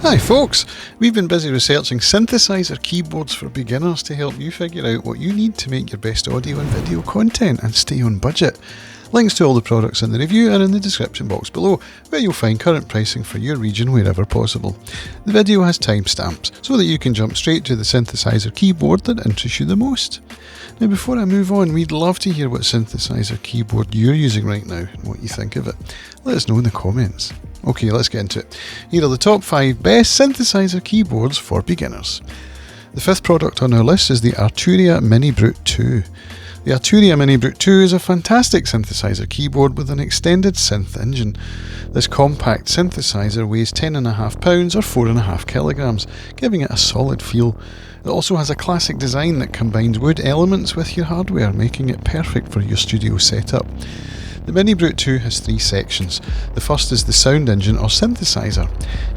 Hi folks, we've been busy researching synthesizer keyboards for beginners to help you figure out what you need to make your best audio and video content and stay on budget. Links to all the products in the review are in the description box below, where you'll find current pricing for your region wherever possible. The video has timestamps so that you can jump straight to the synthesizer keyboard that interests you the most. Now before I move on, we'd love to hear what synthesizer keyboard you're using right now and what you think of it. Let us know in the comments. Okay, let's get into it. Here are the top 5 best synthesizer keyboards for beginners. The fifth product on our list is the Arturia MiniBrute 2. The Arturia MiniBrute 2 is a fantastic synthesizer keyboard with an extended synth engine. This compact synthesizer weighs 10.5 pounds or 4.5 kilograms, giving it a solid feel. It also has a classic design that combines wood elements with your hardware, making it perfect for your studio setup. The MiniBrute 2 has 3 sections. The first is the sound engine or synthesizer.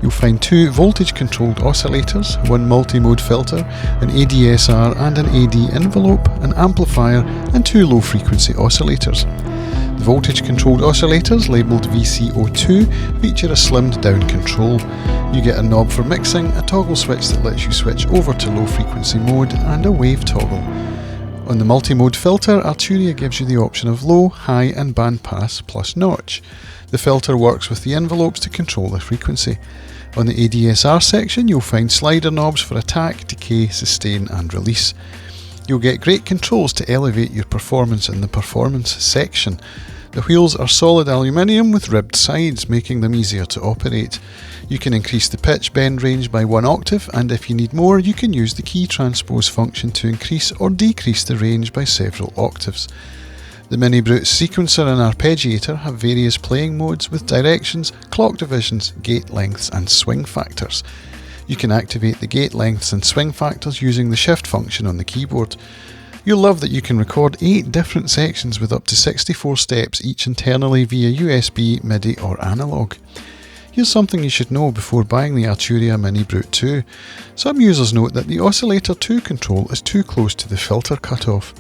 You'll find 2 voltage controlled oscillators, 1 multi-mode filter, an ADSR and an AD envelope, an amplifier and 2 low frequency oscillators. The voltage controlled oscillators, labelled VCO2, feature a slimmed down control. You get a knob for mixing, a toggle switch that lets you switch over to low frequency mode and a wave toggle. On the multi-mode filter, Arturia gives you the option of low, high and bandpass plus notch. The filter works with the envelopes to control the frequency. On the ADSR section, you'll find slider knobs for attack, decay, sustain and release. You'll get great controls to elevate your performance in the performance section. The wheels are solid aluminium with ribbed sides, making them easier to operate. You can increase the pitch bend range by 1 octave, and if you need more, you can use the key transpose function to increase or decrease the range by several octaves. The MiniBrute sequencer and arpeggiator have various playing modes with directions, clock divisions, gate lengths and swing factors. You can activate the gate lengths and swing factors using the shift function on the keyboard. You'll love that you can record 8 different sections with up to 64 steps each internally via USB, MIDI or analog. Here's something you should know before buying the Arturia MiniBrute 2. Some users note that the oscillator 2 control is too close to the filter cutoff.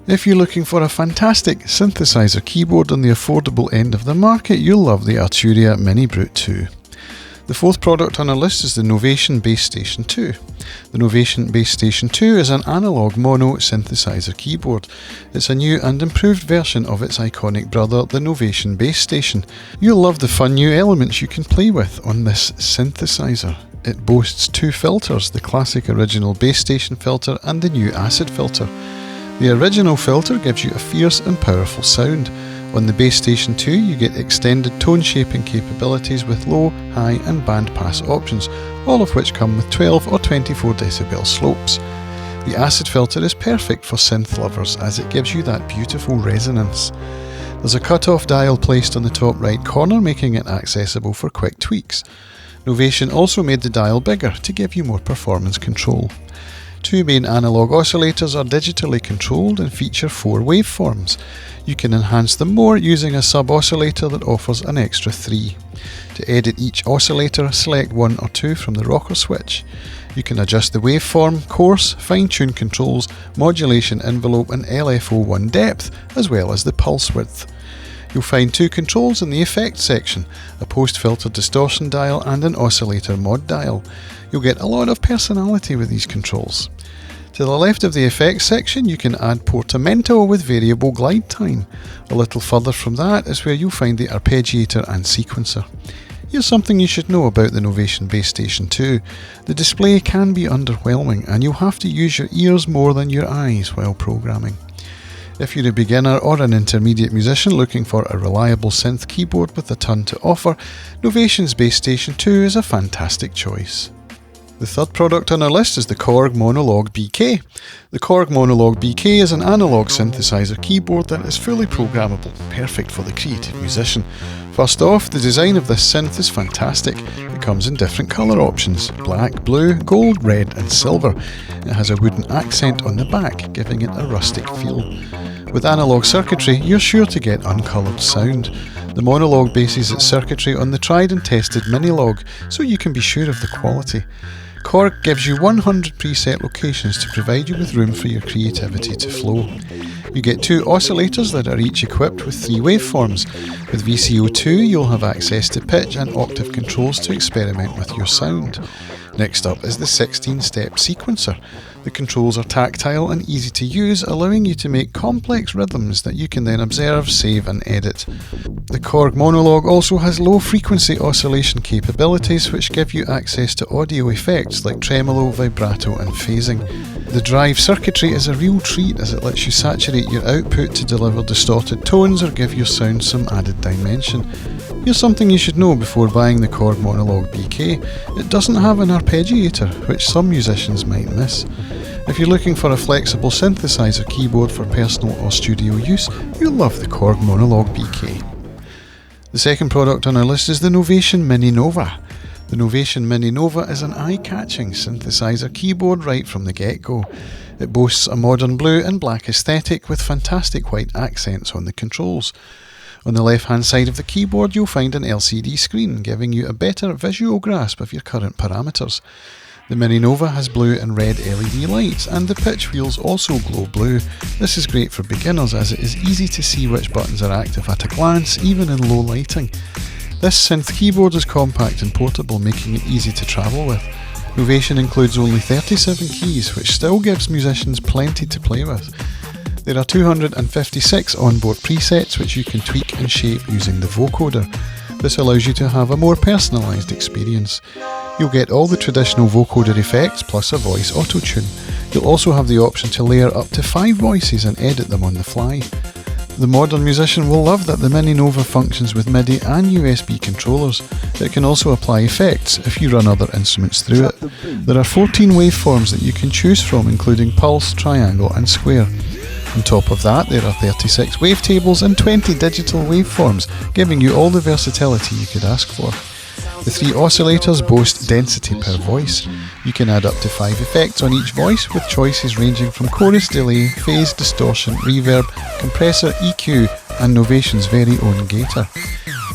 If you're looking for a fantastic synthesizer keyboard on the affordable end of the market, you'll love the Arturia MiniBrute 2. The fourth product on our list is the Novation Bass Station 2. The Novation Bass Station 2 is an analog mono synthesizer keyboard. It's a new and improved version of its iconic brother, the Novation Bass Station. You'll love the fun new elements you can play with on this synthesizer. It boasts 2 filters, the classic original Bass Station filter and the new acid filter. The original filter gives you a fierce and powerful sound. On the Bass Station 2 you get extended tone shaping capabilities with low, high and bandpass options, all of which come with 12 or 24 decibel slopes. The acid filter is perfect for synth lovers as it gives you that beautiful resonance. There's a cut-off dial placed on the top right corner, making it accessible for quick tweaks. Novation also made the dial bigger to give you more performance control. 2 main analog oscillators are digitally controlled and feature 4 waveforms. You can enhance them more using a sub-oscillator that offers an extra 3. To edit each oscillator, select 1 or 2 from the rocker switch. You can adjust the waveform, coarse, fine-tune controls, modulation envelope and LFO1 depth, as well as the pulse width. You'll find 2 controls in the effects section, a post-filter distortion dial and an oscillator mod dial. You'll get a lot of personality with these controls. To the left of the effects section you can add portamento with variable glide time. A little further from that is where you'll find the arpeggiator and sequencer. Here's something you should know about the Novation Bass Station 2. The display can be underwhelming and you'll have to use your ears more than your eyes while programming. If you're a beginner or an intermediate musician looking for a reliable synth keyboard with a ton to offer, Novation's Bass Station 2 is a fantastic choice. The third product on our list is the Korg MonologueBK. The Korg MonologueBK is an analog synthesizer keyboard that is fully programmable, perfect for the creative musician. First off, the design of this synth is fantastic. It comes in different colour options: black, blue, gold, red and silver. It has a wooden accent on the back, giving it a rustic feel. With analog circuitry, you're sure to get uncoloured sound. The Monologue bases its circuitry on the tried and tested MiniLog, so you can be sure of the quality. Korg gives you 100 preset locations to provide you with room for your creativity to flow. You get 2 oscillators that are each equipped with 3 waveforms. With VCO2 you'll have access to pitch and octave controls to experiment with your sound. Next up is the 16-step sequencer. The controls are tactile and easy to use, allowing you to make complex rhythms that you can then observe, save and edit. The Korg Monologue also has low-frequency oscillation capabilities which give you access to audio effects like tremolo, vibrato and phasing. The drive circuitry is a real treat as it lets you saturate your output to deliver distorted tones or give your sound some added dimension. Here's something you should know before buying the Korg MonologueBK. It doesn't have an arpeggiator, which some musicians might miss. If you're looking for a flexible synthesizer keyboard for personal or studio use, you'll love the Korg MonologueBK. The second product on our list is the Novation MiniNova. The Novation MiniNova is an eye-catching synthesizer keyboard right from the get-go. It boasts a modern blue and black aesthetic with fantastic white accents on the controls. On the left-hand side of the keyboard you'll find an LCD screen, giving you a better visual grasp of your current parameters. The MiniNova has blue and red LED lights, and the pitch wheels also glow blue. This is great for beginners as it is easy to see which buttons are active at a glance, even in low lighting. This synth keyboard is compact and portable, making it easy to travel with. Novation includes only 37 keys, which still gives musicians plenty to play with. There are 256 onboard presets which you can tweak and shape using the vocoder. This allows you to have a more personalised experience. You'll get all the traditional vocoder effects plus a voice auto-tune. You'll also have the option to layer up to 5 voices and edit them on the fly. The modern musician will love that the MiniNova functions with MIDI and USB controllers. It can also apply effects if you run other instruments through it. There are 14 waveforms that you can choose from, including pulse, triangle and square. On top of that, there are 36 wavetables and 20 digital waveforms, giving you all the versatility you could ask for. The 3 oscillators boast density per voice. You can add up to 5 effects on each voice, with choices ranging from chorus delay, phase, distortion, reverb, compressor, EQ and Novation's very own gator.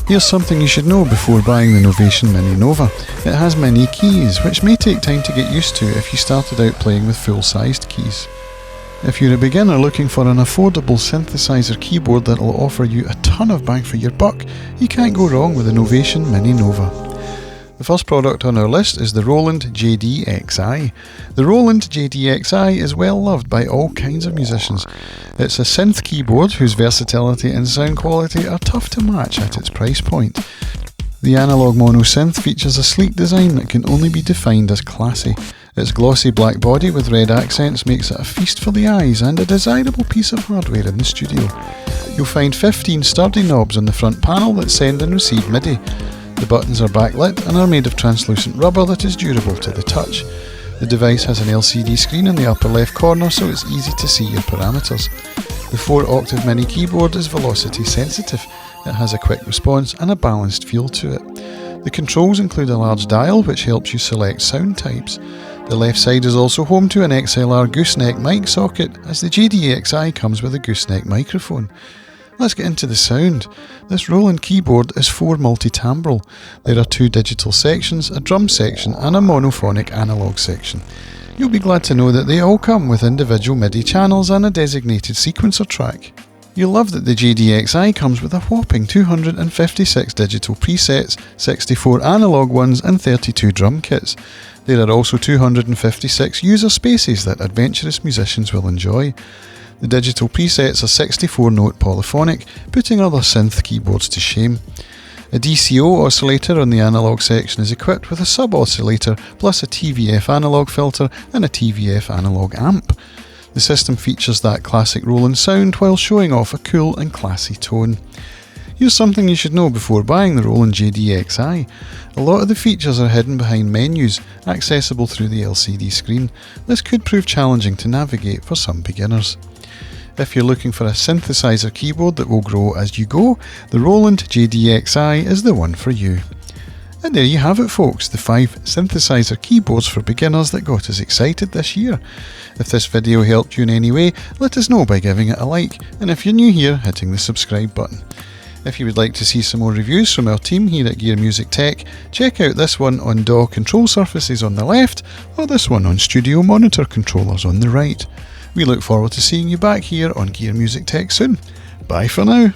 Here's something you should know before buying the Novation MiniNova. It has many keys, which may take time to get used to if you started out playing with full-sized keys. If you're a beginner looking for an affordable synthesizer keyboard that will offer you a ton of bang for your buck, you can't go wrong with the Novation MiniNova. The first product on our list is the Roland JD-Xi. The Roland JD-Xi is well loved by all kinds of musicians. It's a synth keyboard whose versatility and sound quality are tough to match at its price point. The analog mono synth features a sleek design that can only be defined as classy. Its glossy black body with red accents makes it a feast for the eyes and a desirable piece of hardware in the studio. You'll find 15 sturdy knobs on the front panel that send and receive MIDI. The buttons are backlit and are made of translucent rubber that is durable to the touch. The device has an LCD screen in the upper left corner, so it's easy to see your parameters. The 4-octave mini keyboard is velocity sensitive. It has a quick response and a balanced feel to it. The controls include a large dial which helps you select sound types. The left side is also home to an XLR gooseneck mic socket, as the JD-Xi comes with a gooseneck microphone. Let's get into the sound. This Roland keyboard is 4 multi-timbral. There are 2 digital sections, a drum section and a monophonic analog section. You'll be glad to know that they all come with individual MIDI channels and a designated sequencer track. You'll love that the JD-Xi comes with a whopping 256 digital presets, 64 analog ones and 32 drum kits. There are also 256 user spaces that adventurous musicians will enjoy. The digital presets are 64-note polyphonic, putting other synth keyboards to shame. A DCO oscillator on the analog section is equipped with a sub-oscillator plus a TVF analog filter and a TVF analog amp. The system features that classic Roland sound while showing off a cool and classy tone. Here's something you should know before buying the Roland JD-Xi. A lot of the features are hidden behind menus, accessible through the LCD screen. This could prove challenging to navigate for some beginners. If you're looking for a synthesizer keyboard that will grow as you go, the Roland JD-Xi is the one for you. And there you have it folks, the 5 synthesizer keyboards for beginners that got us excited this year. If this video helped you in any way, let us know by giving it a like, and if you're new here, hitting the subscribe button. If you would like to see some more reviews from our team here at Gear Music Tech, check out this one on DAW control surfaces on the left, or this one on studio monitor controllers on the right. We look forward to seeing you back here on Gear Music Tech soon. Bye for now.